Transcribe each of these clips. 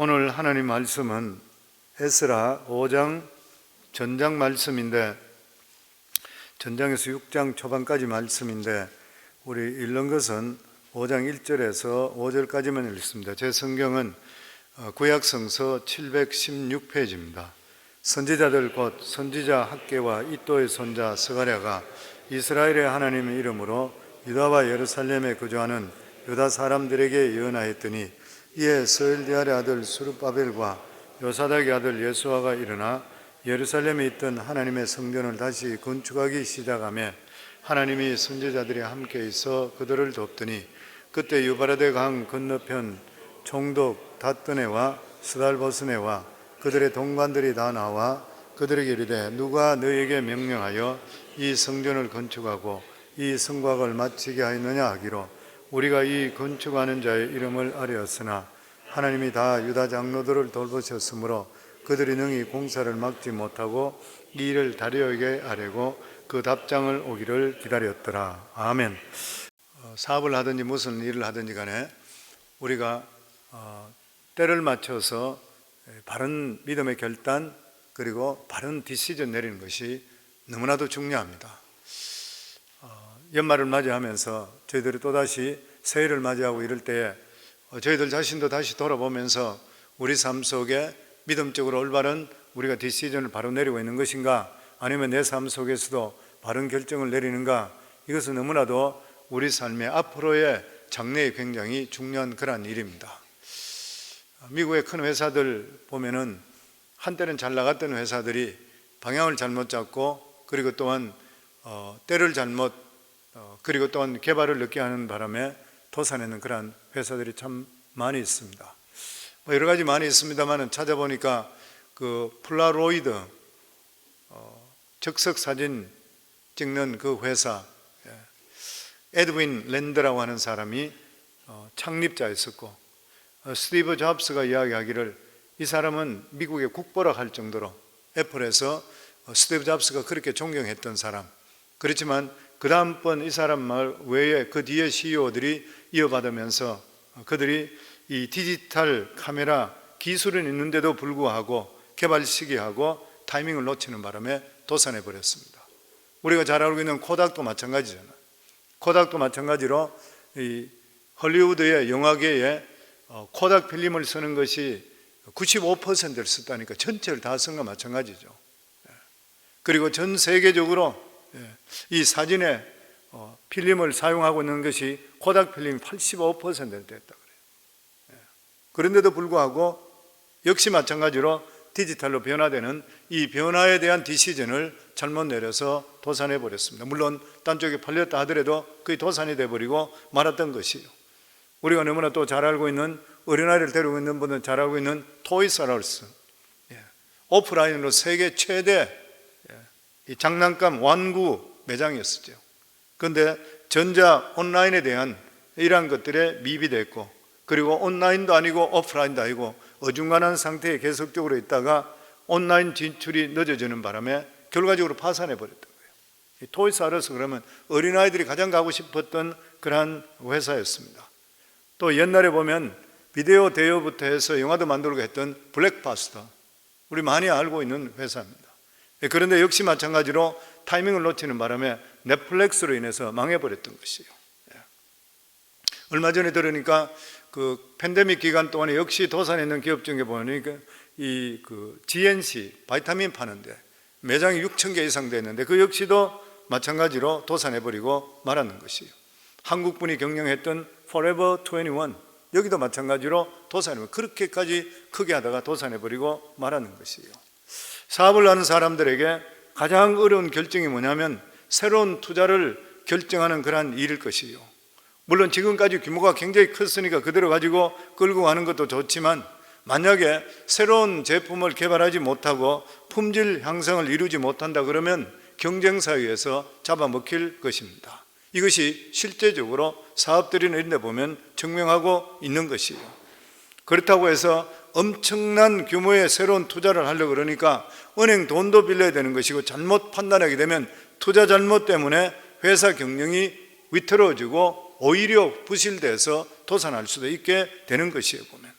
오늘 하나님 말씀은 에스라 5장 전장 말씀인데, 전장에서 6장 초반까지 말씀인데 우리 읽는 것은 5장 1절에서 5절까지만 읽습니다. 제 성경은 구약성서 716페이지입니다. 선지자들 곧 선지자 학개와 이또의 손자 스가랴가 이스라엘의 하나님의 이름으로 유다와 예루살렘에 거주하는 유다 사람들에게 예언하였더니, 이에 스엘디알의 아들 스룹바벨과 요사닥의 아들 예수아가 일어나 예루살렘에 있던 하나님의 성전을 다시 건축하기 시작하며 하나님이 선지자들이 함께 있어 그들을 돕더니, 그때 유바라데 강 건너편 총독 다뜨네와 스달보스네와 그들의 동관들이 다 나와 그들에게 이르되, 누가 너에게 명령하여 이 성전을 건축하고 이 성곽을 마치게 하였느냐 하기로, 우리가 이 건축하는 자의 이름을 아뢰었으나 하나님이 다 유다 장로들을 돌보셨으므로 그들이 능히 공사를 막지 못하고 이 일을 다리오에게 아뢰고 그 답장을 오기를 기다렸더라. 아멘. 사업을 하든지 무슨 일을 하든지 간에 우리가 때를 맞춰서 바른 믿음의 결단 그리고 바른 디시전 내리는 것이 너무나도 중요합니다. 연말을 맞이하면서 저희들이 또다시 새해를 맞이하고 이럴 때에 저희들 자신도 다시 돌아보면서 우리 삶 속에 믿음적으로 올바른 우리가 디시전을 바로 내리고 있는 것인가, 아니면 내 삶 속에서도 바른 결정을 내리는가, 이것은 너무나도 우리 삶의 앞으로의 장래에 굉장히 중요한 그런 일입니다. 미국의 큰 회사들 보면은 한때는 잘 나갔던 회사들이 방향을 잘못 잡고, 그리고 또한 때를 잘못 그리고 또한 개발을 늦게 하는 바람에 도산에는 그러한 회사들이 참 많이 있습니다. 여러 가지 많이 있습니다만 찾아보니까 그 폴라로이드 적석 사진 찍는 그 회사, 에드윈 랜드라고 하는 사람이 창립자였었고, 스티브 잡스가 이야기하기를 이 사람은 미국의 국보라 할 정도로 애플에서 스티브 잡스가 그렇게 존경했던 사람. 그렇지만 그 다음번 이 사람 말 외에 그 뒤에 CEO들이 이어받으면서 그들이 이 디지털 카메라 기술은 있는데도 불구하고 개발 시기하고 타이밍을 놓치는 바람에 도산해 버렸습니다. 우리가 잘 알고 있는 코닥도 마찬가지잖아요. 코닥도 마찬가지로 이 헐리우드의 영화계에 코닥 필름을 쓰는 것이 95%를 썼다니까 전체를 다 쓴 거 마찬가지죠. 그리고 전 세계적으로 이 사진에 필름을 사용하고 있는 것이 코닥 필름이 85%를 됐다 그래요. 그런데도 불구하고 역시 마찬가지로 디지털로 변화되는 이 변화에 대한 디시전을 잘못 내려서 도산해 버렸습니다. 물론 딴 쪽에 팔렸다 하더라도 그게 도산이 돼버리고 말았던 것이요. 우리가 너무나 또 잘 알고 있는, 어린아이를 데리고 있는 분은 잘 알고 있는 토이스Rus, 오프라인으로 세계 최대 이 장난감 완구 매장이었었죠. 그런데 전자 온라인에 대한 이러한 것들에 미비됐고, 그리고 온라인도 아니고 오프라인도 아니고 어중간한 상태에 계속적으로 있다가 온라인 진출이 늦어지는 바람에 결과적으로 파산해 버렸던 거예요. 토이스Rus 그러면 어린아이들이 가장 가고 싶었던 그러한 회사였습니다. 또 옛날에 보면 비디오 대여부터 해서 영화도 만들고 했던 블랙바스터, 우리 많이 알고 있는 회사입니다. 그런데 역시 마찬가지로 타이밍을 놓치는 바람에 넷플릭스로 인해서 망해버렸던 것이에요. 얼마 전에 들으니까 그 팬데믹 기간 동안에 역시 도산에 있는 기업 중에 보니까 이 그 GNC 바이타민 파는데 매장이 6,000개 이상 됐는데 그 역시도 마찬가지로 도산해버리고 말았는 것이에요. 한국분이 경영했던 Forever 21, 여기도 마찬가지로 도산해버리고, 그렇게까지 크게 하다가 도산해버리고 말았는 것이에요. 사업을 하는 사람들에게 가장 어려운 결정이 뭐냐면 새로운 투자를 결정하는 그러한 일일 것이에요. 물론 지금까지 규모가 굉장히 컸으니까 그대로 가지고 끌고 가는 것도 좋지만, 만약에 새로운 제품을 개발하지 못하고 품질 향상을 이루지 못한다 그러면 경쟁사에 의해서 잡아먹힐 것입니다. 이것이 실제적으로 사업들이나 이런 데 보면 증명하고 있는 것이에요. 그렇다고 해서 엄청난 규모의 새로운 투자를 하려고 그러니까 은행 돈도 빌려야 되는 것이고, 잘못 판단하게 되면 투자 잘못 때문에 회사 경영이 위태로워지고 오히려 부실돼서 도산할 수도 있게 되는 것이에요. 보면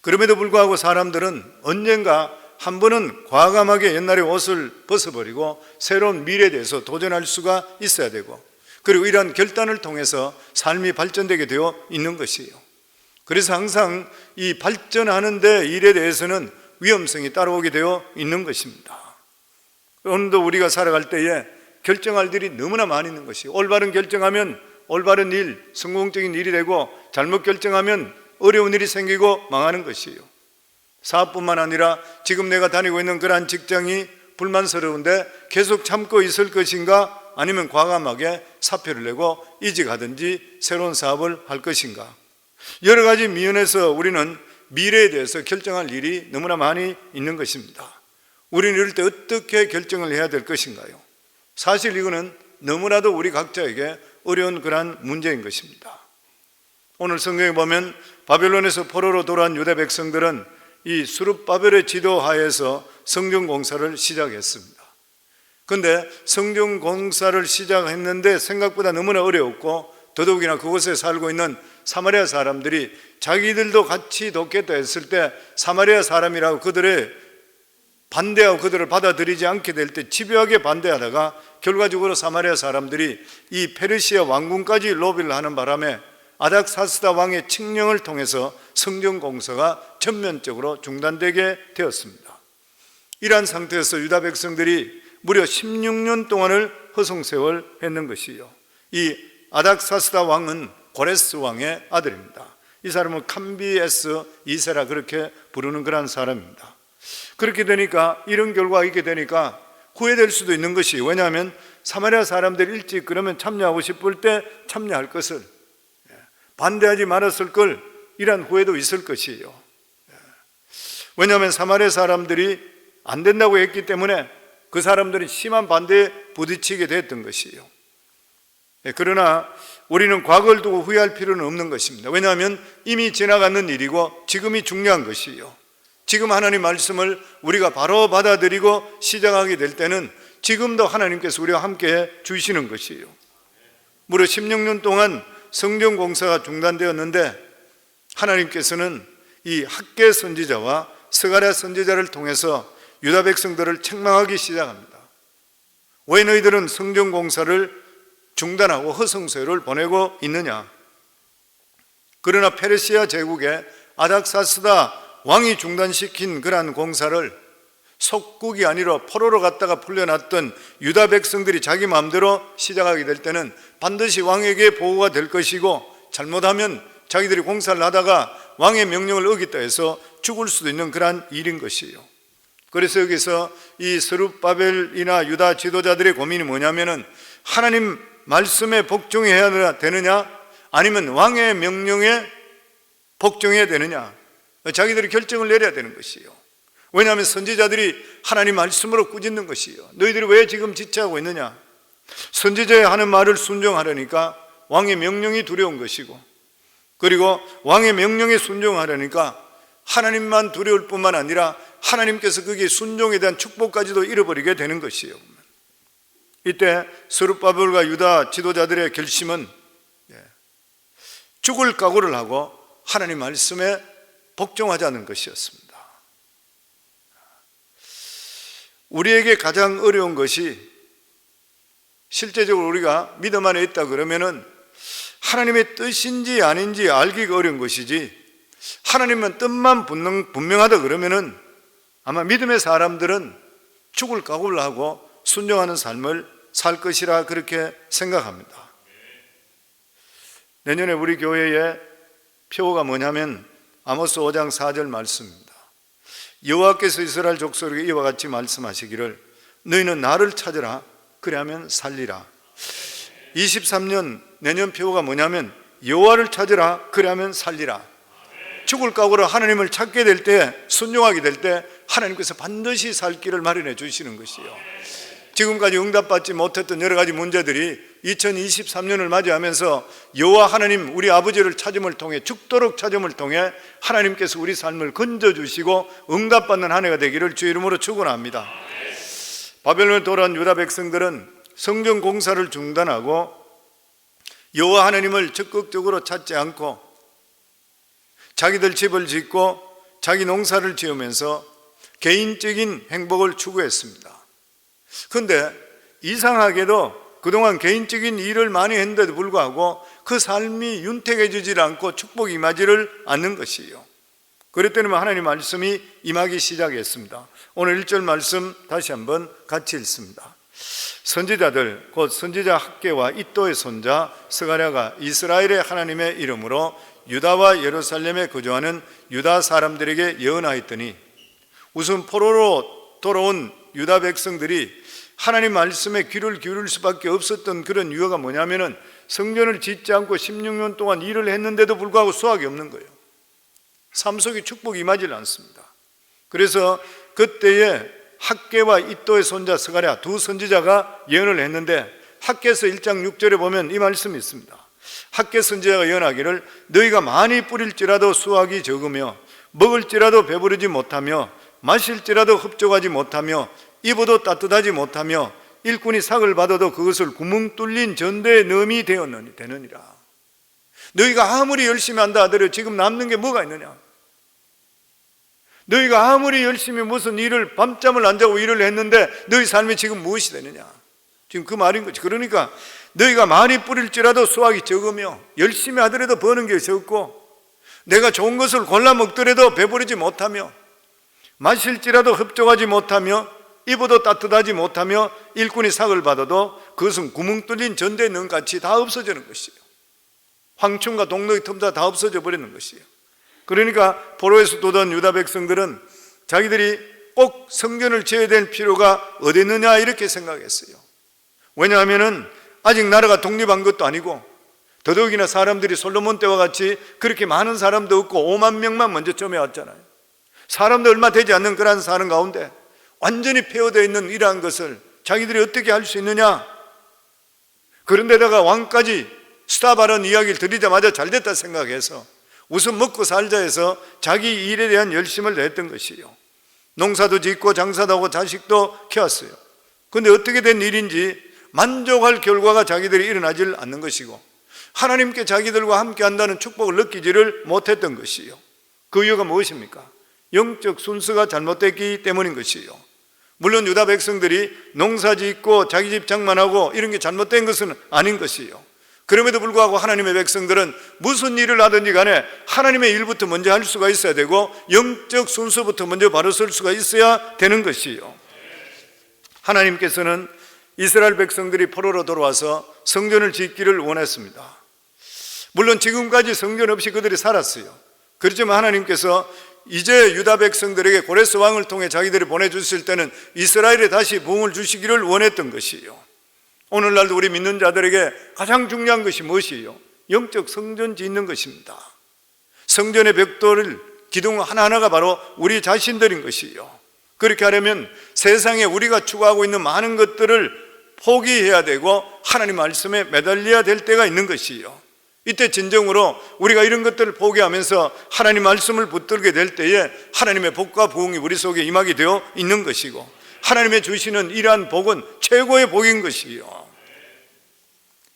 그럼에도 불구하고 사람들은 언젠가 한 번은 과감하게 옛날의 옷을 벗어버리고 새로운 미래에 대해서 도전할 수가 있어야 되고, 그리고 이러한 결단을 통해서 삶이 발전되게 되어 있는 것이에요. 그래서 항상 이 발전하는 데 일에 대해서는 위험성이 따라오게 되어 있는 것입니다. 오늘도 우리가 살아갈 때에 결정할 일이 너무나 많이 있는 것이에요. 올바른 결정하면 올바른 일, 성공적인 일이 되고, 잘못 결정하면 어려운 일이 생기고 망하는 것이에요. 사업뿐만 아니라 지금 내가 다니고 있는 그러한 직장이 불만스러운데 계속 참고 있을 것인가, 아니면 과감하게 사표를 내고 이직하든지 새로운 사업을 할 것인가. 여러 가지 면에서 우리는 미래에 대해서 결정할 일이 너무나 많이 있는 것입니다. 우리는 이럴 때 어떻게 결정을 해야 될 것인가요? 사실 이거는 너무나도 우리 각자에게 어려운 그러한 문제인 것입니다. 오늘 성경에 보면 바벨론에서 포로로 돌아온 유대 백성들은 이 스룹바벨의 지도하에서 성전 공사를 시작했습니다. 그런데 성전 공사를 시작했는데 생각보다 너무나 어려웠고, 더더욱이나 그곳에 살고 있는 사마리아 사람들이 자기들도 같이 돕겠다 했을 때 사마리아 사람이라고 그들의 반대하고 그들을 받아들이지 않게 될 때 집요하게 반대하다가 결과적으로 사마리아 사람들이 이 페르시아 왕궁까지 로비를 하는 바람에 아닥사스다 왕의 칙령을 통해서 성전 공사가 전면적으로 중단되게 되었습니다. 이러한 상태에서 유다 백성들이 무려 16년 동안을 허송세월 했는 것이요, 이 아닥사스다 왕은 고레스 왕의 아들입니다. 이 사람은 캄비에스 2세라 그렇게 부르는 그런 사람입니다. 그렇게 되니까, 이런 결과가 있게 되니까 후회될 수도 있는 것이, 왜냐하면 사마리아 사람들이 일찍 그러면 참여하고 싶을 때 참여할 것을, 반대하지 말았을 걸, 이런 후회도 있을 것이에요. 왜냐하면 사마리아 사람들이 안 된다고 했기 때문에 그 사람들이 심한 반대에 부딪히게 됐던 것이에요. 그러나 우리는 과거를 두고 후회할 필요는 없는 것입니다. 왜냐하면 이미 지나가는 일이고 지금이 중요한 것이에요. 지금 하나님 말씀을 우리가 바로 받아들이고 시작하게 될 때는 지금도 하나님께서 우리와 함께 주시는 것이에요. 무려 16년 동안 성전 공사가 중단되었는데 하나님께서는 이 학개 선지자와 스가랴 선지자를 통해서 유다 백성들을 책망하기 시작합니다. 왜 너희들은 성전 공사를 중단하고 허송세월을 보내고 있느냐? 그러나 페르시아 제국의 아닥사스다 왕이 중단시킨 그러한 공사를 속국이 아니라 포로로 갔다가 풀려났던 유다 백성들이 자기 마음대로 시작하게 될 때는 반드시 왕에게 보고가 될 것이고, 잘못하면 자기들이 공사를 하다가 왕의 명령을 어겼다 해서 죽을 수도 있는 그러한 일인 것이에요. 그래서 여기서 이 스룹바벨이나 유다 지도자들의 고민이 뭐냐면은, 하나님 말씀에 복종해야 되느냐, 아니면 왕의 명령에 복종해야 되느냐, 자기들이 결정을 내려야 되는 것이에요. 왜냐하면 선지자들이 하나님 말씀으로 꾸짖는 것이에요. 너희들이 왜 지금 지체하고 있느냐? 선지자의 하는 말을 순종하려니까 왕의 명령이 두려운 것이고, 그리고 왕의 명령에 순종하려니까 하나님만 두려울 뿐만 아니라 하나님께서 거기에 순종에 대한 축복까지도 잃어버리게 되는 것이에요. 이때 스룹바벨과 유다 지도자들의 결심은 죽을 각오를 하고 하나님 말씀에 복종하자는 것이었습니다. 우리에게 가장 어려운 것이, 실제적으로 우리가 믿음 안에 있다 그러면은 하나님의 뜻인지 아닌지 알기가 어려운 것이지, 하나님은 뜻만 분명하다 그러면은 아마 믿음의 사람들은 죽을 각오를 하고 순종하는 삶을 살 것이라 그렇게 생각합니다. 내년에 우리 교회의 표어가 뭐냐면 아모스 5장 4절 말씀입니다. 여호와께서 이스라엘 족속에게 이와 같이 말씀하시기를 너희는 나를 찾으라 그리하면 살리라. 23년 내년 표어가 뭐냐면 여호와를 찾으라 그리하면 살리라. 죽을 각오로 하나님을 찾게 될 때, 순종하게 될 때 하나님께서 반드시 살 길을 마련해 주시는 것이요, 지금까지 응답받지 못했던 여러 가지 문제들이 2023년을 맞이하면서 여호와 하나님 우리 아버지를 찾음을 통해, 죽도록 찾음을 통해 하나님께서 우리 삶을 건져주시고 응답받는 한 해가 되기를 주 이름으로 축원합니다. 바벨론에 돌아온 유다 백성들은 성전 공사를 중단하고 여호와 하나님을 적극적으로 찾지 않고 자기들 집을 짓고 자기 농사를 지으면서 개인적인 행복을 추구했습니다. 그런데 이상하게도 그동안 개인적인 일을 많이 했는데도 불구하고 그 삶이 윤택해지질 않고 축복이 임하지를 않는 것이에요. 그랬더니 하나님 말씀이 임하기 시작했습니다. 오늘 1절 말씀 다시 한번 같이 읽습니다. 선지자들 곧 선지자 학개와 이또의 손자 스가랴가 이스라엘의 하나님의 이름으로 유다와 예루살렘에 거주하는 유다 사람들에게 예언하였더니, 우선 포로로 돌아온 유다 백성들이 하나님 말씀에 귀를 기울일 수밖에 없었던 그런 이유가 뭐냐면은 성전을 짓지 않고 16년 동안 일을 했는데도 불구하고 수확이 없는 거예요. 삶 속에 축복이 임하지 않습니다. 그래서 그때에 학개와 이또의 손자 스가랴 두 선지자가 예언을 했는데, 학개서 1장 6절에 보면 이 말씀이 있습니다. 학개 선지자가 예언하기를 너희가 많이 뿌릴지라도 수확이 적으며 먹을지라도 배부르지 못하며 마실지라도 흡족하지 못하며 입어도 따뜻하지 못하며 일꾼이 삭을 받아도 그것을 구멍 뚫린 전대에 넣음이 되느니라. 너희가 아무리 열심히 한다 하더라도 지금 남는 게 뭐가 있느냐? 너희가 아무리 열심히 무슨 일을 밤잠을 안 자고 일을 했는데 너희 삶이 지금 무엇이 되느냐? 지금 그 말인 거지. 그러니까 너희가 많이 뿌릴지라도 수확이 적으며 열심히 하더라도 버는 게 적고 내가 좋은 것을 골라 먹더라도 배부르지 못하며 마실지라도 흡족하지 못하며 입어도 따뜻하지 못하며 일꾼이 삭을 받아도 그것은 구멍 뚫린 전대에 넣은 같이 다 없어지는 것이에요. 황충과 동록이 틈사 다 없어져 버리는 것이에요. 그러니까 포로에서 도던 유다 백성들은 자기들이 꼭 성전을 지어야 될 필요가 어디 있느냐 이렇게 생각했어요. 왜냐하면 아직 나라가 독립한 것도 아니고 더더욱이나 사람들이 솔로몬 때와 같이 그렇게 많은 사람도 없고 5만 명만 먼저 점에 왔잖아요. 사람도 얼마 되지 않는 그런 사람 가운데 완전히 폐허되어 있는 이러한 것을 자기들이 어떻게 할 수 있느냐? 그런데다가 왕까지 스타바라는 이야기를 들리자마자 잘됐다 생각해서 우선 먹고 살자 해서 자기 일에 대한 열심을 냈던 것이에요. 농사도 짓고 장사도 하고 자식도 키웠어요. 그런데 어떻게 된 일인지 만족할 결과가 자기들이 일어나질 않는 것이고 하나님께 자기들과 함께 한다는 축복을 느끼지를 못했던 것이에요. 그 이유가 무엇입니까? 영적 순서가 잘못됐기 때문인 것이에요. 물론 유다 백성들이 농사 짓고 자기 집 장만하고 이런 게 잘못된 것은 아닌 것이에요. 그럼에도 불구하고 하나님의 백성들은 무슨 일을 하든지 간에 하나님의 일부터 먼저 할 수가 있어야 되고 영적 순서부터 먼저 바로 설 수가 있어야 되는 것이에요. 하나님께서는 이스라엘 백성들이 포로로 돌아와서 성전을 짓기를 원했습니다. 물론 지금까지 성전 없이 그들이 살았어요. 그렇지만 하나님께서 이제 유다 백성들에게 고레스 왕을 통해 자기들이 보내주실 때는 이스라엘에 다시 부흥을 주시기를 원했던 것이에요. 오늘날도 우리 믿는 자들에게 가장 중요한 것이 무엇이에요? 영적 성전 짓는 것입니다. 성전의 벽돌을 기둥 하나하나가 바로 우리 자신들인 것이에요. 그렇게 하려면 세상에 우리가 추구하고 있는 많은 것들을 포기해야 되고 하나님 말씀에 매달려야 될 때가 있는 것이에요. 이때 진정으로 우리가 이런 것들을 포기하면서 하나님 말씀을 붙들게 될 때에 하나님의 복과 부흥이 우리 속에 임하게 되어 있는 것이고 하나님의 주시는 이러한 복은 최고의 복인 것이에요.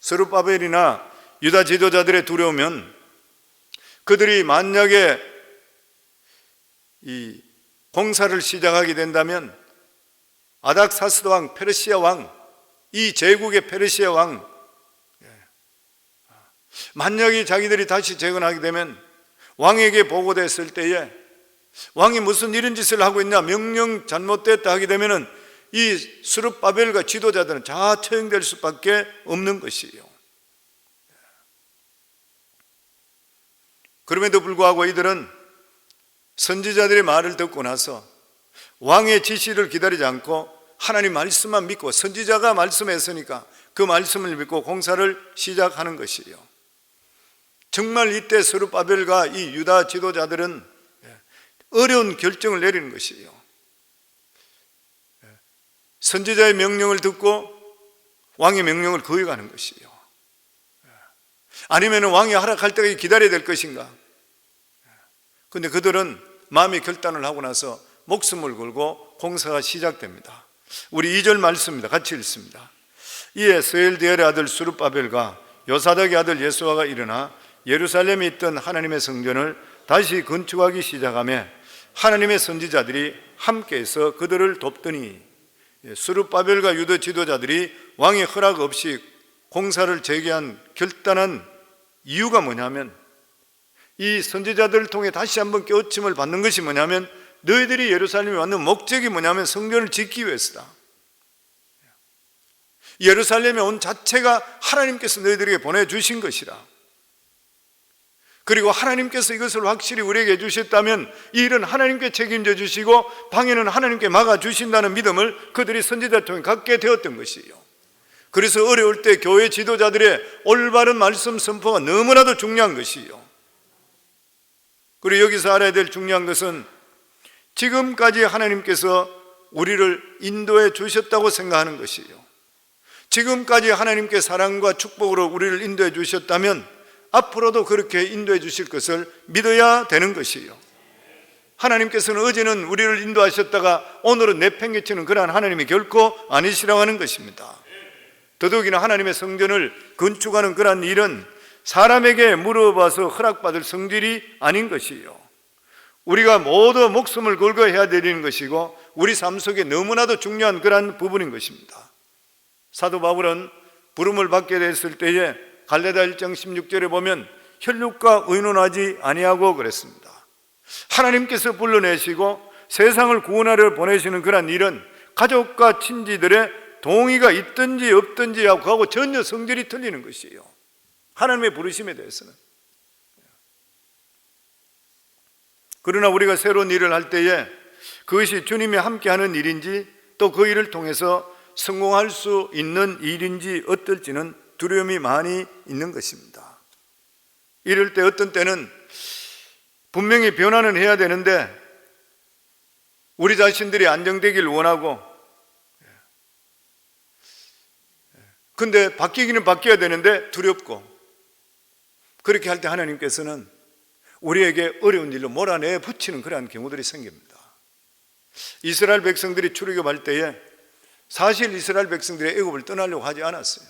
스룹바벨이나 유다 지도자들의 두려우면 그들이 만약에 이 공사를 시작하게 된다면 아닥사스다 왕, 페르시아 왕, 이 제국의 페르시아 왕, 만약에 자기들이 다시 재건하게 되면 왕에게 보고됐을 때에 왕이 무슨 이런 짓을 하고 있냐, 명령 잘못됐다 하게 되면 이 스룹바벨과 지도자들은 다 처형될 수밖에 없는 것이에요. 그럼에도 불구하고 이들은 선지자들의 말을 듣고 나서 왕의 지시를 기다리지 않고 하나님 말씀만 믿고 선지자가 말씀했으니까 그 말씀을 믿고 공사를 시작하는 것이에요. 정말 이때 스룹바벨과 이 유다 지도자들은 어려운 결정을 내리는 것이에요. 선지자의 명령을 듣고 왕의 명령을 거역하는 것이에요. 아니면 왕이 허락할 때까지 기다려야 될 것인가? 그런데 그들은 마음의 결단을 하고 나서 목숨을 걸고 공사가 시작됩니다. 우리 2절 말씀입니다. 같이 읽습니다. 이에 스엘디엘의 아들 스룹바벨과 요사닥의 아들 예수아가 일어나 예루살렘에 있던 하나님의 성전을 다시 건축하기 시작하며 하나님의 선지자들이 함께해서 그들을 돕더니 스룹바벨과 유다 지도자들이 왕의 허락 없이 공사를 재개한 결단한 이유가 뭐냐면, 이 선지자들을 통해 다시 한번 깨우침을 받는 것이 뭐냐면, 너희들이 예루살렘에 왔는 목적이 뭐냐면 성전을 짓기 위해서다. 예루살렘에 온 자체가 하나님께서 너희들에게 보내주신 것이라. 그리고 하나님께서 이것을 확실히 우리에게 해주셨다면 이 일은 하나님께 책임져 주시고 방해는 하나님께 막아주신다는 믿음을 그들이 선지자를 통해 갖게 되었던 것이에요. 그래서 어려울 때 교회 지도자들의 올바른 말씀 선포가 너무나도 중요한 것이에요. 그리고 여기서 알아야 될 중요한 것은, 지금까지 하나님께서 우리를 인도해 주셨다고 생각하는 것이에요. 지금까지 하나님께 사랑과 축복으로 우리를 인도해 주셨다면 앞으로도 그렇게 인도해 주실 것을 믿어야 되는 것이에요. 하나님께서는 어제는 우리를 인도하셨다가 오늘은 내팽개치는 그러한 하나님이 결코 아니시라고 하는 것입니다. 더더욱이나 하나님의 성전을 건축하는 그러한 일은 사람에게 물어봐서 허락받을 성질이 아닌 것이에요. 우리가 모두 목숨을 걸고 해야 되는 것이고 우리 삶 속에 너무나도 중요한 그러한 부분인 것입니다. 사도 바울은 부름을 받게 됐을 때에 갈라디아 1장 16절에 보면 혈육과 의논하지 아니하고 그랬습니다. 하나님께서 불러내시고 세상을 구원하려 보내시는 그러한 일은 가족과 친지들의 동의가 있든지 없든지 하고 전혀 성질이 틀리는 것이에요. 하나님의 부르심에 대해서는. 그러나 우리가 새로운 일을 할 때에 그것이 주님이 함께하는 일인지 또 그 일을 통해서 성공할 수 있는 일인지 어떨지는 두려움이 많이 있는 것입니다. 이럴 때 어떤 때는 분명히 변화는 해야 되는데 우리 자신들이 안정되기를 원하고, 근데 바뀌기는 바뀌어야 되는데 두렵고, 그렇게 할 때 하나님께서는 우리에게 어려운 일로 몰아내 붙이는 그러한 경우들이 생깁니다. 이스라엘 백성들이 출애굽할 때에 사실 이스라엘 백성들이 애굽을 떠나려고 하지 않았어요.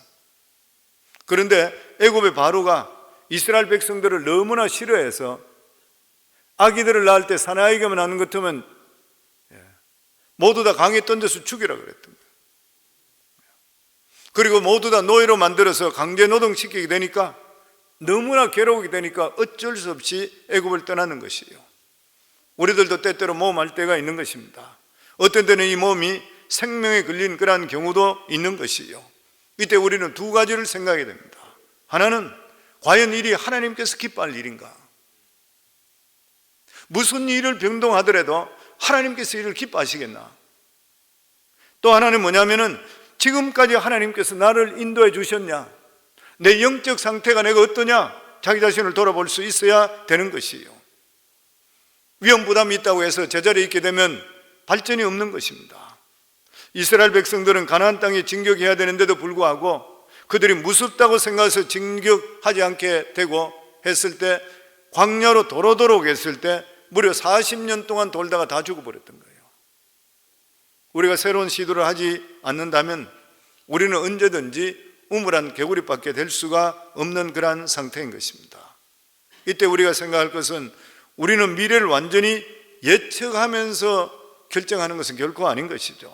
그런데 애굽의 바로가 이스라엘 백성들을 너무나 싫어해서 아기들을 낳을 때 사나이가만 낳는 것 같으면 모두 다 강에 던져서 죽이라 그랬던 거예요. 그리고 모두 다 노예로 만들어서 강제 노동시키게 되니까 너무나 괴로우게 되니까 어쩔 수 없이 애굽을 떠나는 것이에요. 우리들도 때때로 모험할 때가 있는 것입니다. 어떤 때는 이 몸이 생명에 걸린 그러한 경우도 있는 것이에요. 이때 우리는 두 가지를 생각해야 됩니다. 하나는 과연 일이 하나님께서 기뻐할 일인가? 무슨 일을 병동하더라도 하나님께서 이를 기뻐하시겠나? 또 하나는 뭐냐면은 지금까지 하나님께서 나를 인도해 주셨냐? 내 영적 상태가 내가 어떠냐? 자기 자신을 돌아볼 수 있어야 되는 것이에요. 위험 부담이 있다고 해서 제자리에 있게 되면 발전이 없는 것입니다. 이스라엘 백성들은 가나안 땅에 진격해야 되는데도 불구하고 그들이 무섭다고 생각해서 진격하지 않게 되고 했을 때, 광야로 도로도록 했을 때 무려 40년 동안 돌다가 다 죽어버렸던 거예요. 우리가 새로운 시도를 하지 않는다면 우리는 언제든지 우물한 개구리밖에 될 수가 없는 그러한 상태인 것입니다. 이때 우리가 생각할 것은, 우리는 미래를 완전히 예측하면서 결정하는 것은 결코 아닌 것이죠.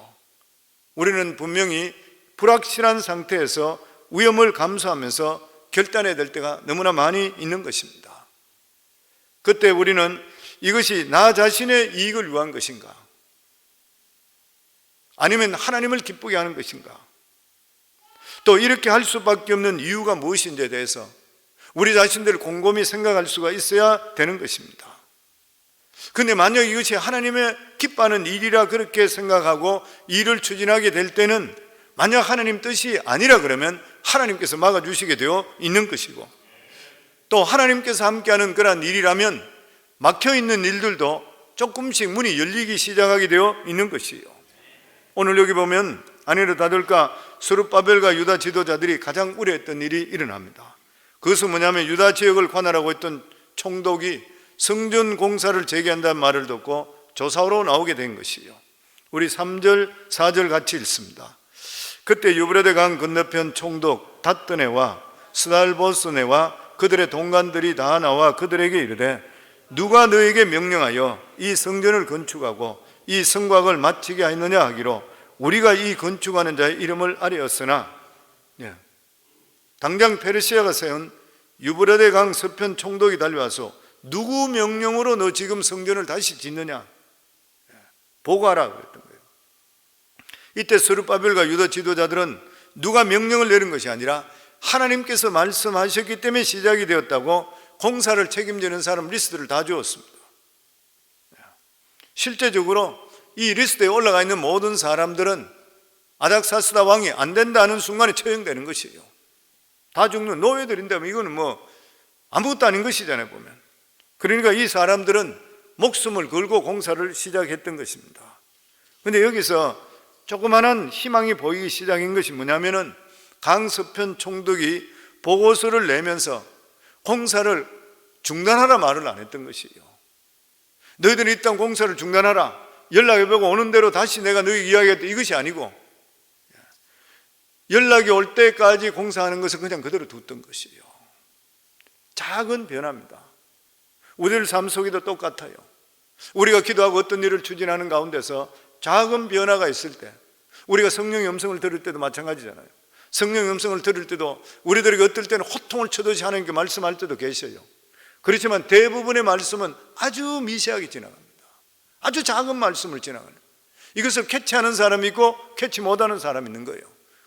우리는 분명히 불확실한 상태에서 위험을 감수하면서 결단해야 될 때가 너무나 많이 있는 것입니다. 그때 우리는 이것이 나 자신의 이익을 위한 것인가? 아니면 하나님을 기쁘게 하는 것인가? 또 이렇게 할 수밖에 없는 이유가 무엇인지에 대해서 우리 자신들을 곰곰이 생각할 수가 있어야 되는 것입니다. 그런데 만약 이것이 하나님의 기뻐하는 일이라 그렇게 생각하고 일을 추진하게 될 때는, 만약 하나님 뜻이 아니라 그러면 하나님께서 막아주시게 되어 있는 것이고, 또 하나님께서 함께하는 그러한 일이라면 막혀있는 일들도 조금씩 문이 열리기 시작하게 되어 있는 것이에요. 오늘 여기 보면 아니라 다들까 스룹바벨과 유다 지도자들이 가장 우려했던 일이 일어납니다. 그것은 뭐냐면 유다 지역을 관할하고 있던 총독이 성전 공사를 재개한다는 말을 듣고 조사하러 나오게 된 것이에요. 우리 3절, 4절 같이 읽습니다. 그때 유브라데 강 건너편 총독 닷드네와 스달보스네와 그들의 동관들이 다 나와 그들에게 이르되, 누가 너에게 명령하여 이 성전을 건축하고 이 성곽을 마치게 하였느냐 하기로 우리가 이 건축하는 자의 이름을 아뢰었으나 당장 페르시아가 세운 유브라데 강 서편 총독이 달려와서 누구 명령으로 너 지금 성전을 다시 짓느냐 보고하라 그랬던 거예요. 이때 스룹바벨과 유다 지도자들은 누가 명령을 내린 것이 아니라 하나님께서 말씀하셨기 때문에 시작이 되었다고 공사를 책임지는 사람 리스트를 다 주었습니다. 실제적으로 이 리스트에 올라가 있는 모든 사람들은 아닥사스다 왕이 안 된다는 순간에 처형되는 것이에요. 다 죽는 노예들인데 이거는 아무것도 아닌 것이잖아요 보면. 그러니까 이 사람들은 목숨을 걸고 공사를 시작했던 것입니다. 그런데 여기서 조그마한 희망이 보이기 시작한 것이 뭐냐면은 강서편 총독이 보고서를 내면서 공사를 중단하라 말을 안 했던 것이에요. 너희들이 일단 공사를 중단하라, 연락해보고 오는 대로 다시 내가 너희 이야기했다, 이것이 아니고 연락이 올 때까지 공사하는 것을 그냥 그대로 뒀던 것이에요. 작은 변화입니다. 우리들 삶 속에도 똑같아요. 우리가 기도하고 어떤 일을 추진하는 가운데서 작은 변화가 있을 때, 우리가 성령의 음성을 들을 때도 마찬가지잖아요. 성령의 음성을 들을 때도 우리들에게 어떨 때는 호통을 쳐듯이 하나님께 말씀할 때도 계셔요. 그렇지만 대부분의 말씀은 아주 미세하게 지나갑니다. 아주 작은 말씀을 지나가는, 이것을 캐치하는 사람이 있고 캐치 못하는 사람이 있는 거예요.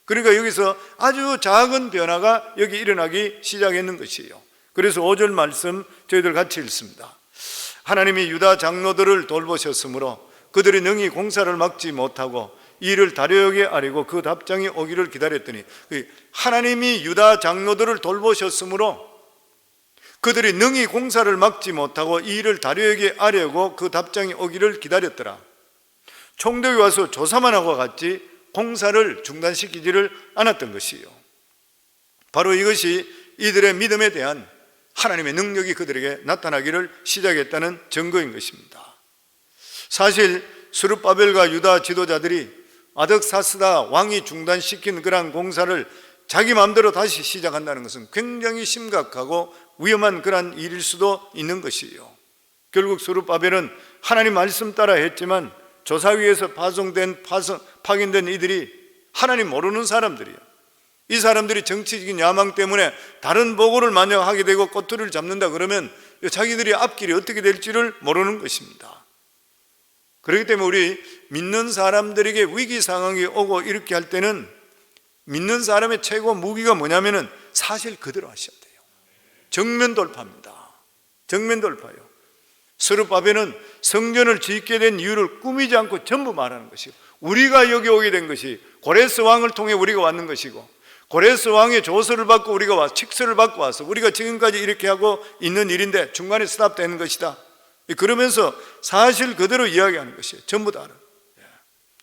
그러니까 여기서 아주 작은 변화가 여기 일어나기 시작했는 것이에요. 그래서 5절 말씀 저희들 같이 읽습니다. 하나님이 유다 장로들을 돌보셨으므로 그들이 능히 공사를 막지 못하고 이를 다려하게 아뢰고 그 답장이 오기를 기다렸더니, 하나님이 유다 장로들을 돌보셨으므로 그들이 능히 공사를 막지 못하고 이 일을 다려하게 아뢰고 그 답장이 오기를 기다렸더라. 총독이 와서 조사만 하고 갔지 공사를 중단시키지를 않았던 것이에요. 바로 이것이 이들의 믿음에 대한 하나님의 능력이 그들에게 나타나기를 시작했다는 증거인 것입니다. 사실 스룹바벨과 유다 지도자들이 아닥사스다 왕이 중단시킨 그러한 공사를 자기 마음대로 다시 시작한다는 것은 굉장히 심각하고 위험한 그러한 일일 수도 있는 것이에요. 결국 스룹바벨은 하나님 말씀 따라 했지만 조사위에서 파견된 이들이 하나님 모르는 사람들이에요. 이 사람들이 정치적인 야망 때문에 다른 보고를 만약 하게 되고 꼬투리를 잡는다 그러면 자기들이 앞길이 어떻게 될지를 모르는 것입니다. 그렇기 때문에 우리 믿는 사람들에게 위기 상황이 오고 이렇게 할 때는 믿는 사람의 최고 무기가 뭐냐면은 사실 그대로 하셔야 돼요. 정면 돌파입니다. 정면 돌파요. 스룹바벨은 성전을 짓게 된 이유를 꾸미지 않고 전부 말하는 것이고, 우리가 여기 오게 된 것이 고레스 왕을 통해 우리가 왔는 것이고, 고레스 왕의 조서를 받고 우리가 와서 칙서를 받고 와서 우리가 지금까지 이렇게 하고 있는 일인데 중간에 스탑되는 것이다. 그러면서 사실 그대로 이야기하는 것이에요. 전부 다는.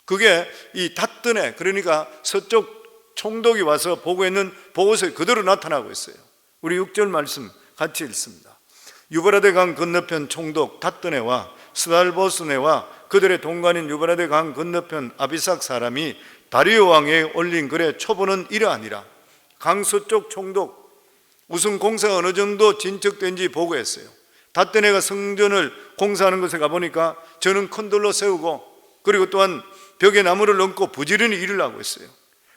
그게 이 닷든에, 그러니까 서쪽 총독이 와서 보고했는 보고서에 그대로 나타나고 있어요. 우리 6절 말씀 같이 읽습니다. 유브라데 강 건너편 총독 닷든에와 스달보스네와 그들의 동관인 유브라데 강 건너편 아비삭 사람이 다리오 왕에 올린 글의 초본은 이러하니라. 강서쪽 총독 무슨 공사가 어느 정도 진척된지 보고했어요. 닷든에가 성전을 공사하는 것에 가보니까 저는 큰 돌로 세우고, 그리고 또한 벽에 나무를 얹고 부지런히 일을 하고 있어요.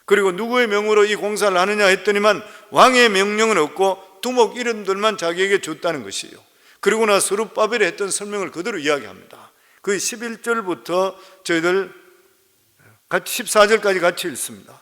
그리고 누구의 명으로 이 공사를 하느냐 했더니만 왕의 명령은 없고 두목 이름들만 자기에게 줬다는 것이에요. 그리고 나 스룹바벨이 했던 설명을 그대로 이야기합니다. 그 11절부터 저희들 같이 14절까지 같이 읽습니다.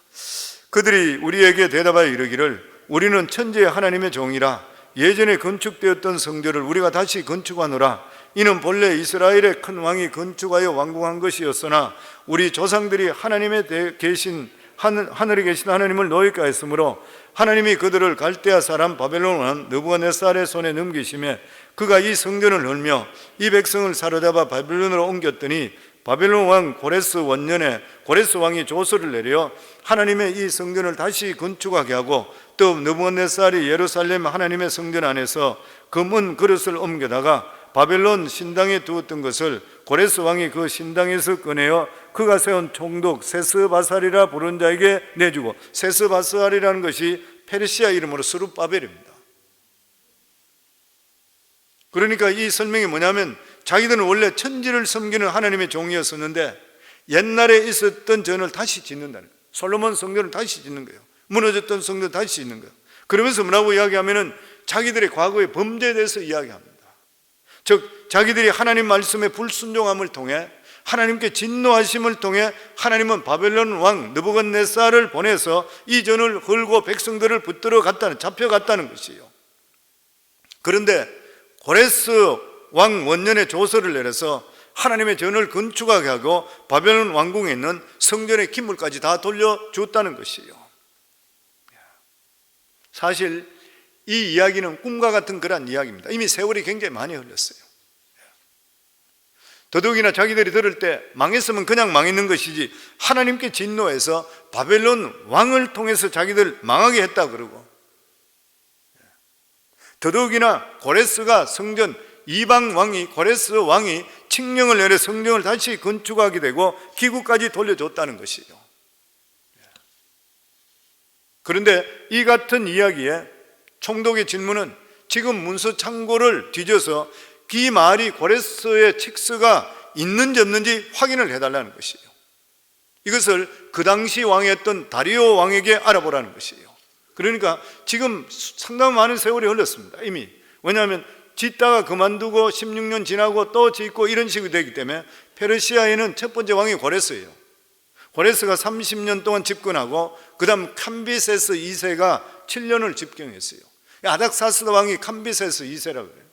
그들이 우리에게 대답하여 이르기를 우리는 천지의 하나님의 종이라 예전에 건축되었던 성전을 우리가 다시 건축하노라. 이는 본래 이스라엘의 큰 왕이 건축하여 완공한 것이었으나 우리 조상들이 하늘에 계신 하나님을 노예가 했으므로 하나님이 그들을 갈대아 사람 바벨론 왕 느부갓네살의 손에 넘기심에 그가 이 성전을 헐며 이 백성을 사로잡아 바벨론으로 옮겼더니 바벨론 왕 고레스 원년에 고레스 왕이 조서를 내려 하나님의 이 성전을 다시 건축하게 하고 또 느부갓네살이 예루살렘 하나님의 성전 안에서 금은 그릇을 옮겨다가 바벨론 신당에 두었던 것을 고레스 왕이 그 신당에서 꺼내어 그가 세운 총독 세스바살이라 부른 자에게 내주고, 세스바살이라는 것이 페르시아 이름으로 스룹바벨입니다. 그러니까 이 설명이 뭐냐면 자기들은 원래 천지를 섬기는 하나님의 종이었었는데 옛날에 있었던 전을 다시 짓는다는 거예요. 솔로몬 성전을 다시 짓는 거예요. 무너졌던 성전을 다시 짓는 거예요. 그러면서 뭐라고 이야기하면은 자기들의 과거의 범죄에 대해서 이야기합니다. 즉 자기들이 하나님 말씀의 불순종함을 통해 하나님께 진노하심을 통해 하나님은 바벨론 왕 느부갓네살을 보내서 이 전을 헐고 백성들을 붙들어 갔다는, 잡혀갔다는 것이에요. 그런데 고레스 왕 원년의 조서를 내려서 하나님의 전을 건축하게 하고 바벨론 왕궁에 있는 성전의 기물까지 다 돌려주었다는 것이에요. 사실 이 이야기는 꿈과 같은 그런 이야기입니다. 이미 세월이 굉장히 많이 흘렀어요. 더더욱이나 자기들이 들을 때 망했으면 그냥 망했는 것이지 하나님께 진노해서 바벨론 왕을 통해서 자기들 망하게 했다 그러고, 더더욱이나 고레스가 성전 이방 왕이, 고레스 왕이 칙령을 내려 성전을 다시 건축하게 되고 기구까지 돌려줬다는 것이죠. 그런데 이 같은 이야기에 총독의 질문은 지금 문서 창고를 뒤져서 이 말이 고레스의 칙서가 있는지 없는지 확인을 해달라는 것이에요. 이것을 그 당시 왕이었던 다리오 왕에게 알아보라는 것이에요. 그러니까 지금 상당히 많은 세월이 흘렀습니다. 이미. 왜냐하면 짓다가 그만두고 16년 지나고 또 짓고 이런 식으로 되기 때문에 페르시아에는 첫 번째 왕이 고레스예요. 고레스가 30년 동안 집권하고 그 다음 캄비세스 2세가 7년을 집권했어요. 아닥사스다 왕이 캄비세스 2세라고 그래요.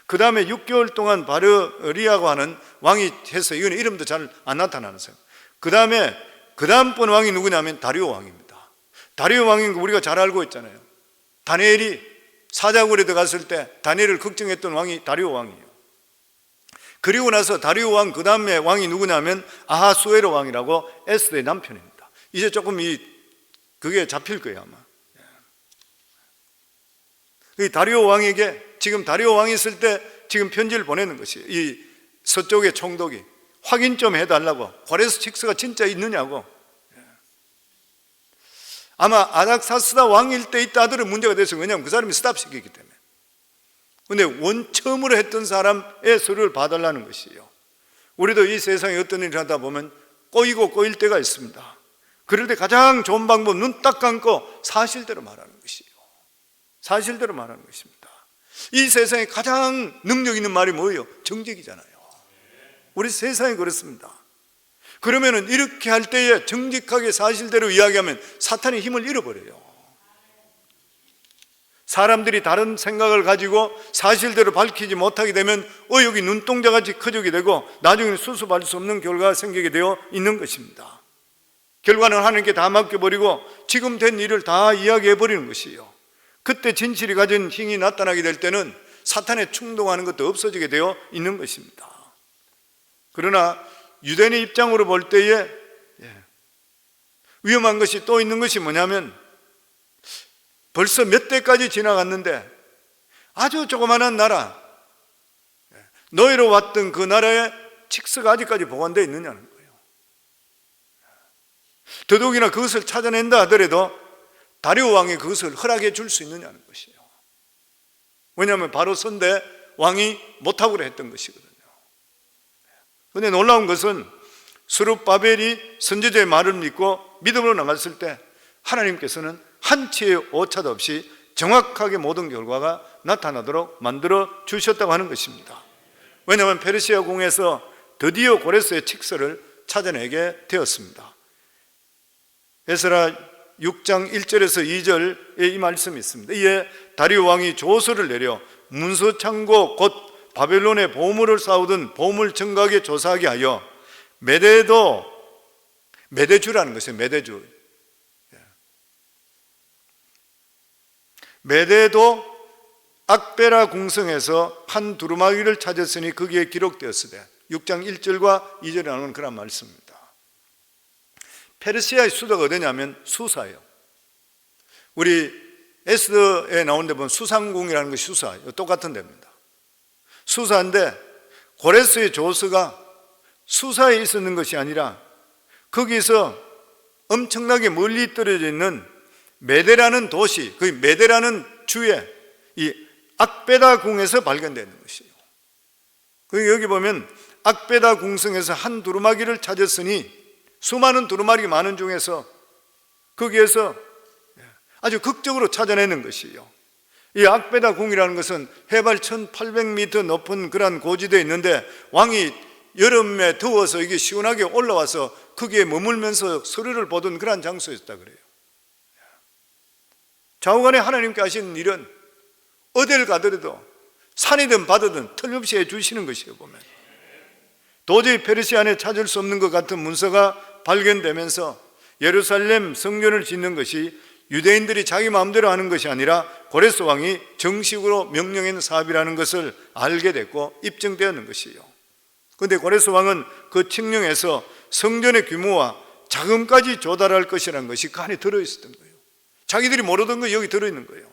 그 다음에 6개월 동안 바르리아고 하는 왕이 해서, 이건 이름도 잘 안 나타나는 사람. 그 다음에 그 다음번 왕이 누구냐면 다리오 왕입니다. 다리오 왕인 거 우리가 잘 알고 있잖아요. 다니엘이 사자굴에 들어갔을 때 다니엘을 걱정했던 왕이 다리오 왕이에요. 그리고 나서 다리오 왕 그 다음에 왕이 누구냐면 아하수에로 왕이라고 에스더의 남편입니다. 이제 조금 그게 잡힐 거예요 아마. 이 다리오 왕에게 지금 다리오 왕이 있을 때 지금 편지를 보내는 것이에요. 이 서쪽의 총독이 확인 좀 해달라고, 고레스 칙서가 진짜 있느냐고. 아마 아닥사스다 왕일 때 있다 하더라도 문제가 됐어요. 왜냐하면 그 사람이 스탑시키기 때문에. 근데 처음으로 했던 사람의 서류를 봐달라는 것이에요. 우리도 이 세상에 어떤 일을 하다 보면 꼬이고 꼬일 때가 있습니다. 그럴 때 가장 좋은 방법, 눈 딱 감고 사실대로 말하는 것이에요. 사실대로 말하는 것입니다. 이 세상에 가장 능력 있는 말이 뭐예요? 정직이잖아요. 우리 세상이 그렇습니다. 그러면은 이렇게 할 때에 정직하게 사실대로 이야기하면 사탄의 힘을 잃어버려요. 사람들이 다른 생각을 가지고 사실대로 밝히지 못하게 되면 여기 눈동자같이 커지게 되고 나중에 수습할 수 없는 결과가 생기게 되어 있는 것입니다. 결과는 하나님께 다 맡겨버리고 지금 된 일을 다 이야기해버리는 것이에요. 그때 진실이 가진 힘이 나타나게 될 때는 사탄에 충동하는 것도 없어지게 되어 있는 것입니다. 그러나 유대인의 입장으로 볼 때에 위험한 것이 또 있는 것이 뭐냐면, 벌써 몇 대까지 지나갔는데 아주 조그마한 나라, 너희로 왔던 그 나라의 칙서가 아직까지 보관되어 있느냐는 거예요. 더더욱이나 그것을 찾아낸다 하더라도 다리오 왕이 그것을 허락해 줄 수 있느냐는 것이에요. 왜냐하면 바로 선대 왕이 못하고 했던 것이거든요. 그런데 놀라운 것은 스룹바벨이 선지자의 말을 믿고 믿음으로 나갔을 때 하나님께서는 한치의 오차도 없이 정확하게 모든 결과가 나타나도록 만들어 주셨다고 하는 것입니다. 왜냐하면 페르시아 궁에서 드디어 고레스의 칙서를 찾아내게 되었습니다. 에스라 6장 1절에서 2절에 이 말씀이 있습니다. 이에 다리오 왕이 조서를 내려 문서창고 곧 바벨론의 보물을 쌓으던 보물 청각에 조사하게 하여 메대주라는 것이에요. 메대도 악베라 궁성에서 한 두루마기를 찾았으니 거기에 기록되었으되, 6장 1절과 2절에 나오는 그런 말씀입니다. 페르시아의 수도가 어디냐면 수사예요. 우리 에스더에 나오는 데 보면 수상궁이라는 것이 수사예요. 똑같은 데입니다. 수사인데 고레스의 조서가 수사에 있었는 것이 아니라 거기서 엄청나게 멀리 떨어져 있는 메대라는 도시, 그 메대라는 주에 이 악베다 궁에서 발견되는 것이에요. 여기 보면 악베다 궁성에서 한 두루마기를 찾았으니 수많은 두루마기 많은 중에서 거기에서 아주 극적으로 찾아내는 것이에요. 이 악베다 궁이라는 것은 해발 1800m 높은 그런 고지대에 있는데 왕이 여름에 더워서 이게 시원하게 올라와서 거기에 머물면서 서류를 보던 그런 장소였다 그래요. 좌우간에 하나님께 하시는 일은 어딜 가더라도 산이든 바다든 틀림없이 해주시는 것이에요. 보면 도저히 페르시아 안에 찾을 수 없는 것 같은 문서가 발견되면서 예루살렘 성전을 짓는 것이 유대인들이 자기 마음대로 하는 것이 아니라 고레스 왕이 정식으로 명령한 사업이라는 것을 알게 됐고 입증되었는 것이에요. 그런데 고레스 왕은 그 칙령에서 성전의 규모와 자금까지 조달할 것이라는 것이 그 안에 들어있었던 거예요. 자기들이 모르던 거 여기 들어있는 거예요.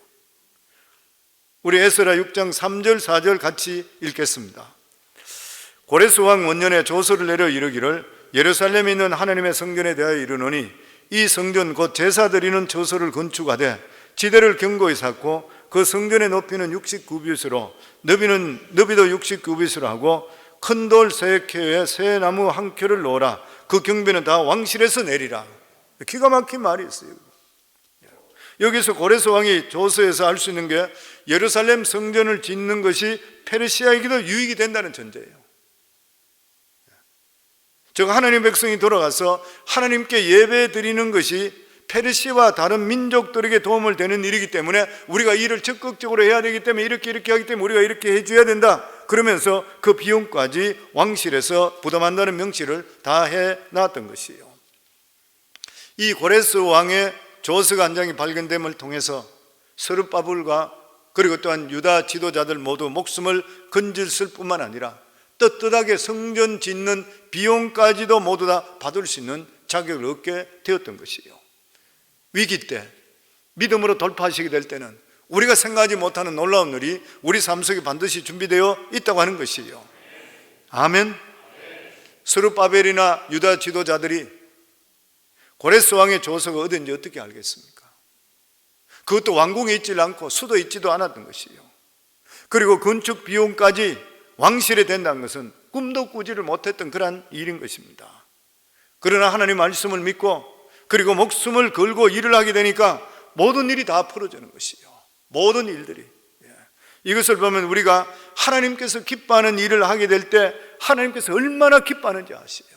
우리 에스라 6장 3절 4절 같이 읽겠습니다. 고레스 왕 원년에 조서를 내려 이르기를 예루살렘에 있는 하나님의 성전에 대하여 이르노니 이 성전 곧 제사 드리는 처소를 건축하되 지대를 견고히 쌓고 그 성전의 높이는 69빗으로 너비도 69빗으로 하고 큰 돌 3켜에 새 나무 1켜를 놓으라. 그 경비는 다 왕실에서 내리라. 기가 막힌 말이 있어요. 여기서 고레스 왕이 조서에서 알 수 있는 게 예루살렘 성전을 짓는 것이 페르시아에게도 유익이 된다는 전제예요. 즉 하나님 백성이 돌아가서 하나님께 예배 드리는 것이 페르시아와 다른 민족들에게 도움을 되는 일이기 때문에 우리가 일을 적극적으로 해야 되기 때문에 이렇게 하기 때문에 우리가 이렇게 해줘야 된다 그러면서 그 비용까지 왕실에서 부담한다는 명시를 다 해놨던 것이에요. 이 고레스 왕의 조서가 한 장이 발견됨을 통해서 스룹바벨과 그리고 또한 유다 지도자들 모두 목숨을 건졌을 뿐만 아니라 떳떳하게 성전 짓는 비용까지도 모두 다 받을 수 있는 자격을 얻게 되었던 것이에요. 위기 때 믿음으로 돌파하시게 될 때는 우리가 생각하지 못하는 놀라운 일이 우리 삶 속에 반드시 준비되어 있다고 하는 것이에요. 아멘. 스룹바벨이나 유다 지도자들이 고레스 왕의 조서가 어딘지 어떻게 알겠습니까? 그것도 왕궁에 있지 않고 수도에 있지도 않았던 것이에요. 그리고 건축 비용까지 왕실에 된다는 것은 꿈도 꾸지를 못했던 그런 일인 것입니다. 그러나 하나님 말씀을 믿고 그리고 목숨을 걸고 일을 하게 되니까 모든 일이 다 풀어지는 것이에요. 모든 일들이. 이것을 보면 우리가 하나님께서 기뻐하는 일을 하게 될 때 하나님께서 얼마나 기뻐하는지 아세요.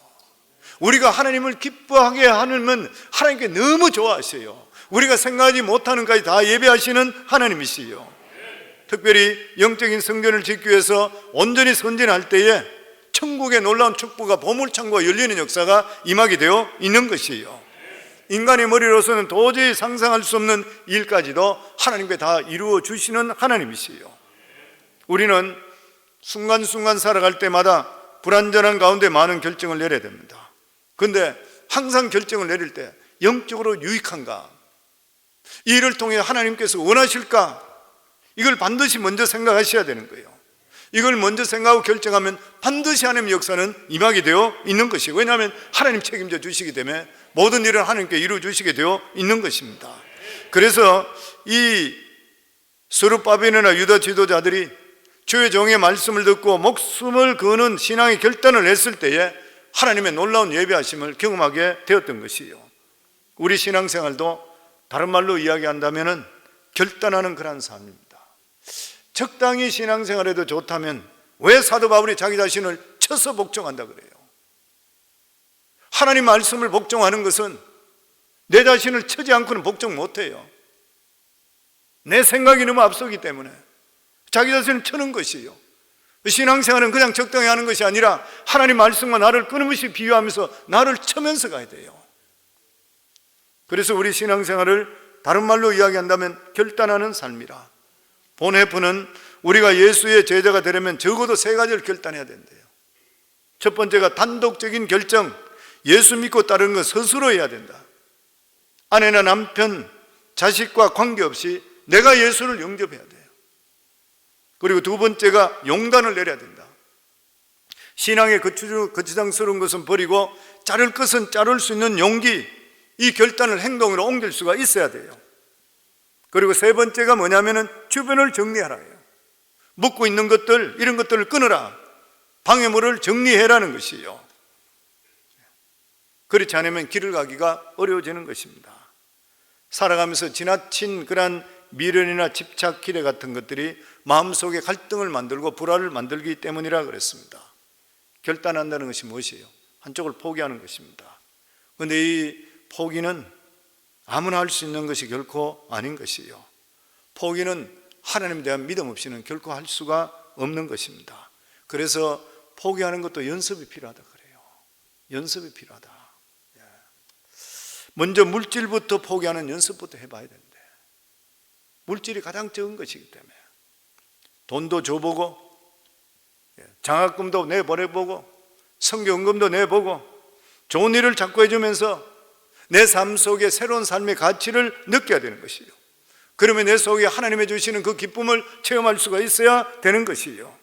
우리가 하나님을 기뻐하게 하면 하나님께 너무 좋아하세요. 우리가 생각하지 못하는 것까지 다 예배하시는 하나님이시요. 특별히 영적인 성전을 짓기 위해서 온전히 선진할 때에 천국의 놀라운 축복과 보물창고가 열리는 역사가 임하게 되어 있는 것이에요. 인간의 머리로서는 도저히 상상할 수 없는 일까지도 하나님께 다 이루어 주시는 하나님이시요. 우리는 순간순간 살아갈 때마다 불안전한 가운데 많은 결정을 내려야 됩니다. 그런데 항상 결정을 내릴 때 영적으로 유익한가? 이 일을 통해 하나님께서 원하실까? 이걸 반드시 먼저 생각하셔야 되는 거예요. 이걸 먼저 생각하고 결정하면 반드시 하나님의 역사는 임하게 되어 있는 것이고, 왜냐하면 하나님 책임져 주시기 때문에 모든 일을 하나님께 이루어 주시게 되어 있는 것입니다. 그래서 이 스룹바벨이나 유다 지도자들이 주의 종의 말씀을 듣고 목숨을 거는 신앙의 결단을 했을 때에 하나님의 놀라운 예배하심을 경험하게 되었던 것이에요. 우리 신앙생활도 다른 말로 이야기한다면 결단하는 그런 삶입니다. 적당히 신앙생활해도 좋다면 왜 사도 바울이 자기 자신을 쳐서 복종한다 그래요? 하나님 말씀을 복종하는 것은 내 자신을 쳐지 않고는 복종 못해요. 내 생각이 너무 앞서기 때문에 자기 자신을 쳐는 것이에요. 신앙생활은 그냥 적당히 하는 것이 아니라 하나님 말씀과 나를 끊임없이 비유하면서 나를 쳐면서 가야 돼요. 그래서 우리 신앙생활을 다른 말로 이야기한다면 결단하는 삶이라. 본해프는 우리가 예수의 제자가 되려면 적어도 3가지를 결단해야 된대요. 첫 번째가 단독적인 결정, 예수 믿고 따르는 것 스스로 해야 된다. 아내나 남편, 자식과 관계없이 내가 예수를 영접해야 돼요. 그리고 두 번째가 용단을 내려야 된다. 신앙의 거추장스러운 것은 버리고 자를 것은 자를 수 있는 용기, 이 결단을 행동으로 옮길 수가 있어야 돼요. 그리고 세 번째가 뭐냐면은 주변을 정리하라 해요. 묶고 있는 것들, 이런 것들을 끊어라. 방해물을 정리해라는 것이요. 그렇지 않으면 길을 가기가 어려워지는 것입니다. 살아가면서 지나친 그러한 미련이나 집착, 기대 같은 것들이 마음속에 갈등을 만들고 불화를 만들기 때문이라 그랬습니다. 결단한다는 것이 무엇이에요? 한쪽을 포기하는 것입니다. 그런데 이 포기는 아무나 할 수 있는 것이 결코 아닌 것이에요. 포기는 하나님에 대한 믿음 없이는 결코 할 수가 없는 것입니다. 그래서 포기하는 것도 연습이 필요하다 그래요. 연습이 필요하다. 먼저 물질부터 포기하는 연습부터 해봐야 되는데, 물질이 가장 적은 것이기 때문에 돈도 줘보고, 장학금도 내보내보고, 성경금도 내보고, 좋은 일을 자꾸 해주면서 내 삶 속에 새로운 삶의 가치를 느껴야 되는 것이요. 그러면 내 속에 하나님이 주시는 그 기쁨을 체험할 수가 있어야 되는 것이요.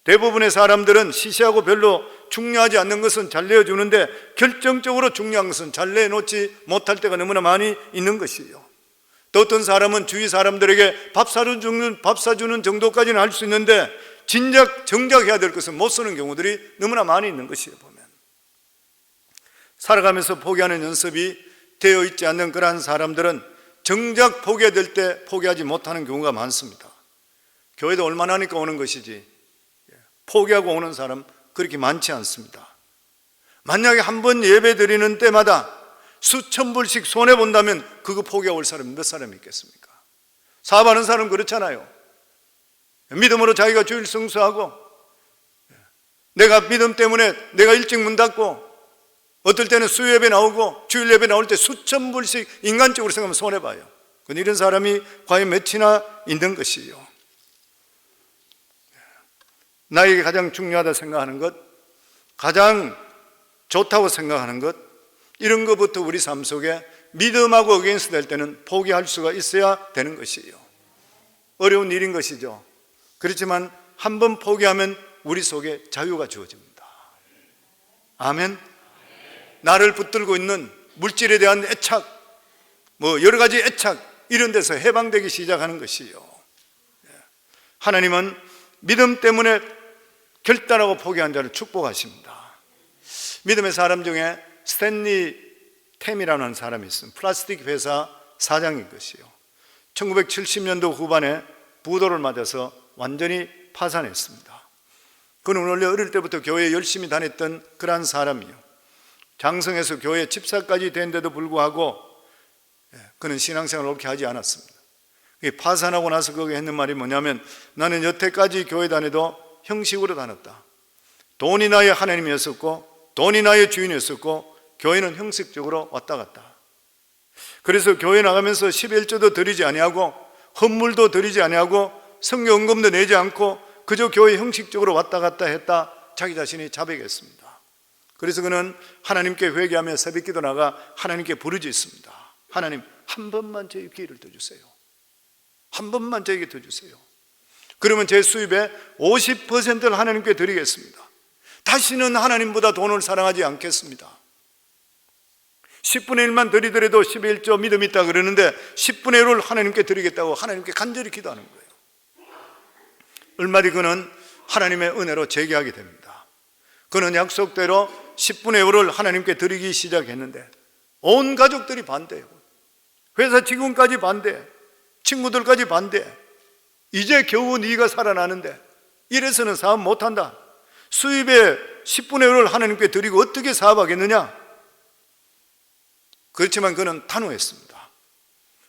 대부분의 사람들은 시시하고 별로 중요하지 않는 것은 잘 내어주는데 결정적으로 중요한 것은 잘 내놓지 못할 때가 너무나 많이 있는 것이요. 또 어떤 사람은 주위 사람들에게 밥 사주는 정도까지는 할 수 있는데 정작 해야 될 것은 못 쓰는 경우들이 너무나 많이 있는 것이에요. 보면 살아가면서 포기하는 연습이 되어 있지 않는 그러한 사람들은 정작 포기해야 될 때 포기하지 못하는 경우가 많습니다. 교회도 얼마나 하니까 오는 것이지 포기하고 오는 사람 그렇게 많지 않습니다. 만약에 한 번 예배 드리는 때마다 수천 불씩 손해본다면 그거 포기하고 올 사람이 몇 사람이 있겠습니까? 사업하는 사람은 그렇잖아요. 믿음으로 자기가 주일 성수하고, 내가 믿음 때문에 내가 일찍 문 닫고, 어떨 때는 수요예배 나오고 주일 예배 나올 때 수천 불씩 인간적으로 생각하면 손해봐요. 근데 이런 사람이 과연 몇이나 있는 것이에요. 나에게 가장 중요하다 생각하는 것, 가장 좋다고 생각하는 것, 이런 것부터 우리 삶 속에 믿음하고 어게인스트 될 때는 포기할 수가 있어야 되는 것이에요. 어려운 일인 것이죠. 그렇지만 한번 포기하면 우리 속에 자유가 주어집니다. 아멘. 나를 붙들고 있는 물질에 대한 애착, 여러 가지 애착, 이런 데서 해방되기 시작하는 것이에요. 하나님은 믿음 때문에 결단하고 포기한 자를 축복하십니다. 믿음의 사람 중에 스탠리 템이라는 사람이 있습니다. 플라스틱 회사 사장인 것이요. 1970년도 후반에 부도를 맞아서 완전히 파산했습니다. 그는 원래 어릴 때부터 교회에 열심히 다녔던 그러한 사람이요. 장성에서 교회 집사까지 된데도 불구하고 그는 신앙생활을 옳게 하지 않았습니다. 파산하고 나서 거기 했는 말이 뭐냐면, 나는 여태까지 교회 다녀도 형식으로 다녔다. 돈이 나의 하나님이었었고 돈이 나의 주인이었었고 교회는 형식적으로 왔다 갔다. 그래서 교회 나가면서 11조도 드리지 아니하고 헌물도 드리지 아니하고 성경 헌금도 내지 않고 그저 교회 형식적으로 왔다 갔다 했다, 자기 자신이 자백했습니다. 그래서 그는 하나님께 회개하며 새벽기도 나가 하나님께 부르짖습니다. 하나님, 한 번만 저에게 기회를 더 주세요. 한 번만 저에게 더 주세요. 그러면 제 수입의 50%를 하나님께 드리겠습니다. 다시는 하나님보다 돈을 사랑하지 않겠습니다. 10분의 1만 드리더라도 11조 믿음 있다 그러는데 10분의 1을 하나님께 드리겠다고 하나님께 간절히 기도하는 거예요. 얼마 뒤 그는 하나님의 은혜로 재개하게 됩니다. 그는 약속대로 10분의 1을 하나님께 드리기 시작했는데 온 가족들이 반대해요. 회사 직원까지 반대, 친구들까지 반대. 이제 겨우 네가 살아나는데 이래서는 사업 못한다. 수입의 10분의 1을 하나님께 드리고 어떻게 사업하겠느냐? 그렇지만 그는 단호했습니다.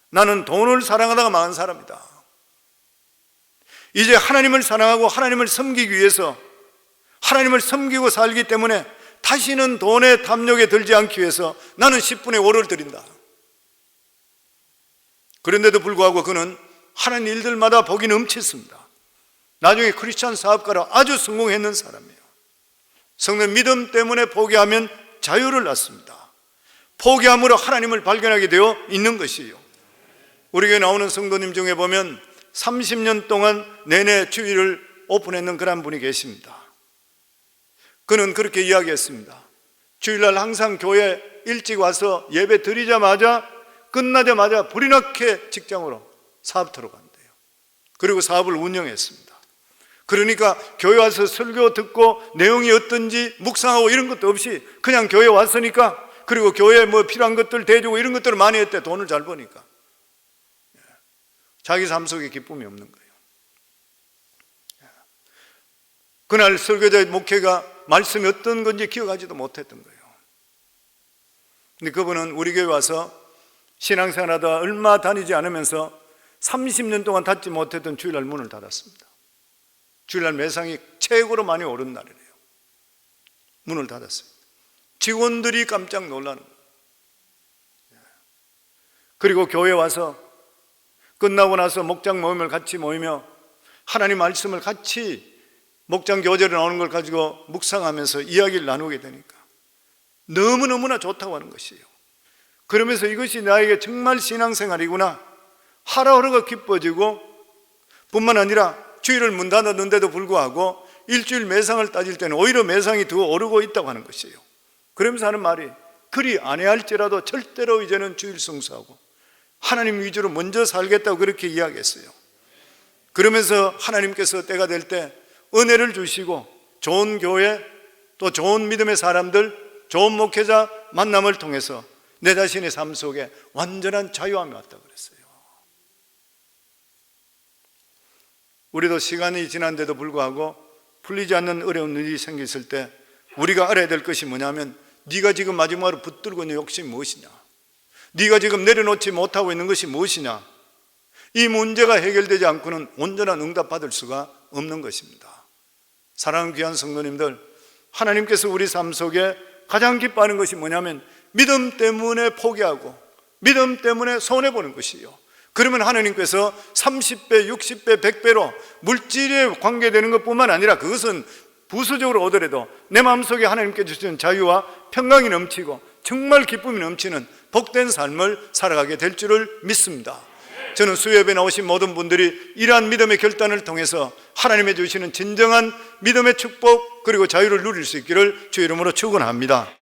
나는 돈을 사랑하다가 망한 사람이다. 이제 하나님을 사랑하고 하나님을 섬기기 위해서, 하나님을 섬기고 살기 때문에 다시는 돈의 탐욕에 들지 않기 위해서 나는 10분의 5를 드린다. 그런데도 불구하고 그는 하는 일들마다 복이 넘쳤습니다. 나중에 크리스찬 사업가로 아주 성공했는 사람이에요. 성령 믿음 때문에 포기하면 자유를 낳습니다. 포기함으로 하나님을 발견하게 되어 있는 것이에요. 우리 교회 나오는 성도님 중에 보면 30년 동안 내내 주일을 오픈했는 그런 분이 계십니다. 그는 그렇게 이야기했습니다. 주일날 항상 교회 일찍 와서 예배 드리자마자 끝나자마자 불이 나게 직장으로 사업터로 간대요. 그리고 사업을 운영했습니다. 그러니까 교회 와서 설교 듣고 내용이 어떤지 묵상하고 이런 것도 없이 그냥 교회 왔으니까, 그리고 교회에 뭐 필요한 것들 대주고 이런 것들을 많이 했대. 돈을 잘 버니까. 자기 삶 속에 기쁨이 없는 거예요. 그날 설교자의 목회가 말씀이 어떤 건지 기억하지도 못했던 거예요. 근데 그분은 우리 교회 와서 신앙생활하다 얼마 다니지 않으면서 30년 동안 닫지 못했던 주일날 문을 닫았습니다. 주일날 매상이 최고로 많이 오른 날이래요. 문을 닫았어요. 직원들이 깜짝 놀라는 거예요. 그리고 교회 와서 끝나고 나서 목장 모임을 같이 모이며 하나님 말씀을 같이 목장 교재로 나오는 걸 가지고 묵상하면서 이야기를 나누게 되니까 너무너무나 좋다고 하는 것이에요. 그러면서 이것이 나에게 정말 신앙생활이구나, 하루하루가 기뻐지고, 뿐만 아니라 주일을 문 닫았는데도 불구하고 일주일 매상을 따질 때는 오히려 매상이 더 오르고 있다고 하는 것이에요. 그러면서 하는 말이, 그리 아니할지라도 절대로 이제는 주일 성수하고 하나님 위주로 먼저 살겠다고 그렇게 이야기했어요. 그러면서 하나님께서 때가 될 때 은혜를 주시고 좋은 교회, 또 좋은 믿음의 사람들, 좋은 목회자 만남을 통해서 내 자신의 삶 속에 완전한 자유함이 왔다고 그랬어요. 우리도 시간이 지난데도 불구하고 풀리지 않는 어려운 일이 생겼을 때 우리가 알아야 될 것이 뭐냐면, 네가 지금 마지막으로 붙들고 있는 욕심이 무엇이냐, 네가 지금 내려놓지 못하고 있는 것이 무엇이냐, 이 문제가 해결되지 않고는 온전한 응답 받을 수가 없는 것입니다. 사랑하는 귀한 성도님들, 하나님께서 우리 삶 속에 가장 기뻐하는 것이 뭐냐면 믿음 때문에 포기하고 믿음 때문에 손해보는 것이에요. 그러면 하나님께서 30배, 60배, 100배로 물질에 관계되는 것뿐만 아니라 그것은 부수적으로 오더라도 내 마음속에 하나님께 주시는 자유와 평강이 넘치고 정말 기쁨이 넘치는 복된 삶을 살아가게 될 줄을 믿습니다. 저는 수요예배 나오신 모든 분들이 이러한 믿음의 결단을 통해서 하나님의 주시는 진정한 믿음의 축복 그리고 자유를 누릴 수 있기를 주의 이름으로 축원합니다.